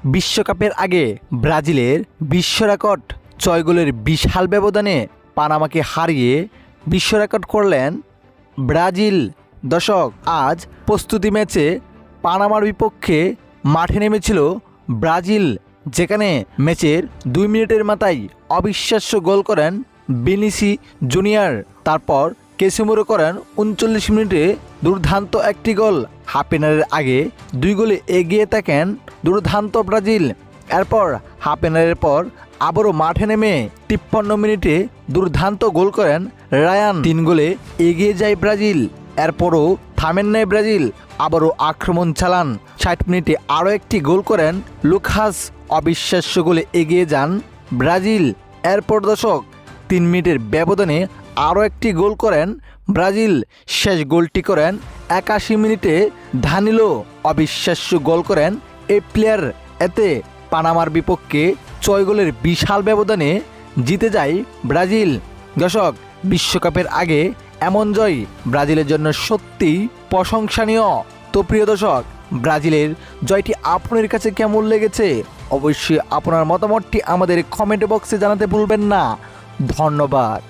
বিশ্বকাপের আগে ব্রাজিলের বিশ্ব রেকর্ড 6 গোলের বিশাল ব্যবধানে পানামাকে হারিয়ে বিশ্ব রেকর্ড করলেন ব্রাজিল। দর্শক, আজ প্রস্তুতি ম্যাচে পানামার বিপক্ষে মাঠে নেমেছিল ব্রাজিল, যেখানে ম্যাচের 2 মিনিটের মাথায় অবিশ্বাস্য গোল করেন ভিনিসি জুনিয়র। তারপর ক্যাসিমিরো করেন 39 মিনিটে দুর্দান্ত একটি গোল। হাফ এনারের আগে 2 গোলে এগিয়ে থাকেন দুর্দান্ত ব্রাজিল। এরপর হাফ এনারের পর আবারও মাঠে নেমে 53 মিনিটে দুর্দান্ত গোল করেন রায়ান। 3 গোলে এগিয়ে যায় ব্রাজিল। এরপরও থামেন নাই ব্রাজিল, আবারও আক্রমণ চালান। 60 মিনিটে আরও একটি গোল করেন লুকাস। অবিশ্বাস্য গোলে এগিয়ে যান ব্রাজিল। এরপর দর্শক 3 মিনিটের ব্যবধানে আরও একটি গোল করেন ব্রাজিল। শেষ গোলটি করেন 81 মিনিটে দানিলো। অবিশ্বাস্য গোল করেন এই প্লেয়ার। এতে পানামার বিপক্ষে 6 গোলের বিশাল ব্যবধানে জিতে যায় ব্রাজিল। দর্শক, বিশ্বকাপের আগে এমন জয় ব্রাজিলের জন্য সত্যিই প্রশংসনীয়। তো প্রিয় দর্শক, ব্রাজিলের জয়টি আপনার কাছে কেমন লেগেছে অবশ্যই আপনার মতামতটি আমাদের কমেন্ট বক্সে জানাতে ভুলবেন না। ধন্যবাদ।